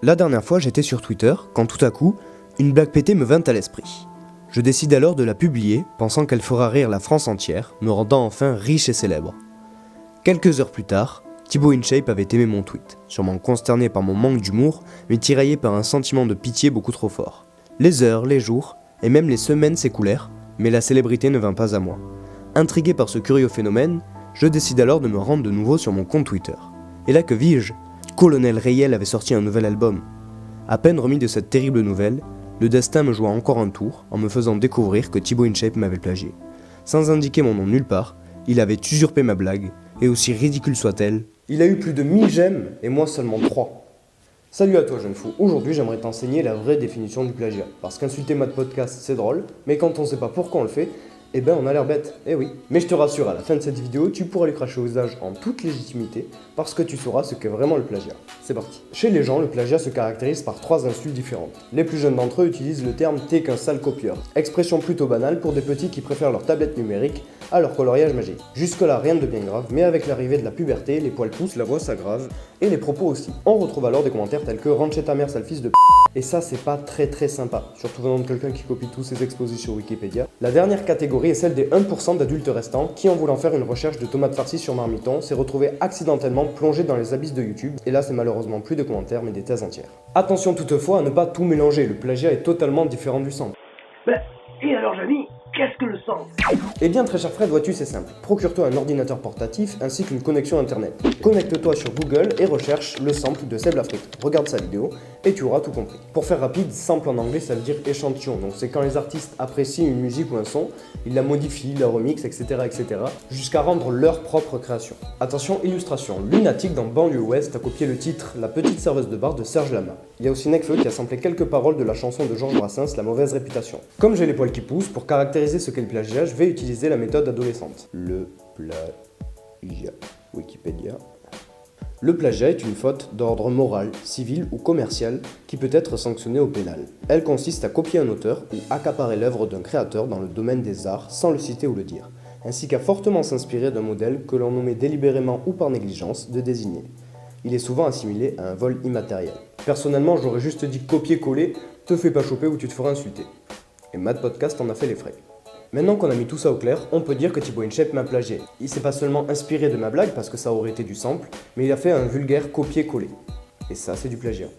La dernière fois, j'étais sur Twitter, quand tout à coup, une blague pétée me vint à l'esprit. Je décide alors de la publier, pensant qu'elle fera rire la France entière, me rendant enfin riche et célèbre. Quelques heures plus tard, Thibaut InShape avait aimé mon tweet, sûrement consterné par mon manque d'humour, mais tiraillé par un sentiment de pitié beaucoup trop fort. Les heures, les jours, et même les semaines s'écoulèrent, mais la célébrité ne vint pas à moi. Intrigué par ce curieux phénomène, je décide alors de me rendre de nouveau sur mon compte Twitter. Et là que vis-je ? Colonel Rayel avait sorti un nouvel album. À peine remis de cette terrible nouvelle, le destin me joua encore un tour en me faisant découvrir que Thibaut InShape m'avait plagié. Sans indiquer mon nom nulle part, il avait usurpé ma blague, et aussi ridicule soit-elle, il a eu plus de 1000 j'aime et moi seulement 3. Salut à toi jeune fou, aujourd'hui j'aimerais t'enseigner la vraie définition du plagiat. Parce qu'insulter Mad Podcast c'est drôle, mais quand on sait pas pourquoi on le fait, eh ben on a l'air bête, eh oui. Mais je te rassure, à la fin de cette vidéo, tu pourras lui cracher au visage en toute légitimité, parce que tu sauras ce qu'est vraiment le plagiat. C'est parti. Chez les gens, le plagiat se caractérise par 3 insultes différentes. Les plus jeunes d'entre eux utilisent le terme « t'es qu'un sale copieur », expression plutôt banale pour des petits qui préfèrent leur tablette numérique à leur coloriage magique. Jusque-là, rien de bien grave, mais avec l'arrivée de la puberté, les poils poussent, la voix s'aggrave, et les propos aussi. On retrouve alors des commentaires tels que « rentre chez ta mère, sale fils de p***. » Et ça, c'est pas très sympa, surtout venant de quelqu'un qui copie tous ses exposés sur Wikipédia. La dernière catégorie est celle des 1% d'adultes restants qui, en voulant faire une recherche de tomates farcies sur Marmiton, s'est retrouvé accidentellement plongé dans les abysses de YouTube. Et là, c'est malheureusement plus de commentaires, mais des thèses entières. Attention toutefois à ne pas tout mélanger, le plagiat est totalement différent du sample. Et alors, Jamy, qu'est-ce que le sample ? Eh bien, très cher Fred, vois-tu, c'est simple. Procure-toi un ordinateur portatif ainsi qu'une connexion internet. Connecte-toi sur Google et recherche le sample de Seb Lafrite. Regarde sa vidéo et tu auras tout compris. Pour faire rapide, sample en anglais, ça veut dire échantillon. Donc c'est quand les artistes apprécient une musique ou un son, ils la modifient, la remixent, etc., jusqu'à rendre leur propre création. Attention, illustration. Lunatic dans Banlieue Ouest a copié le titre La petite serveuse de bar de Serge Lama. Il y a aussi Nekfeu qui a samplé quelques paroles de la chanson de Georges Brassens, La mauvaise réputation. Comme j'ai les poils qui poussent, pour caractériser ce qu'est le plagiat, je vais utiliser la méthode adolescente. Le plagiat. Wikipédia. Le plagiat est une faute d'ordre moral, civil ou commercial qui peut être sanctionnée au pénal. Elle consiste à copier un auteur ou accaparer l'œuvre d'un créateur dans le domaine des arts sans le citer ou le dire, ainsi qu'à fortement s'inspirer d'un modèle que l'on omet délibérément ou par négligence de désigner. Il est souvent assimilé à un vol immatériel. Personnellement, j'aurais juste dit copier-coller, te fais pas choper ou tu te feras insulter. Et Mad Podcast en a fait les frais. Maintenant qu'on a mis tout ça au clair, on peut dire que Thibaut InShape m'a plagié. Il s'est pas seulement inspiré de ma blague parce que ça aurait été du sample, mais il a fait un vulgaire copier-coller. Et ça, c'est du plagiat.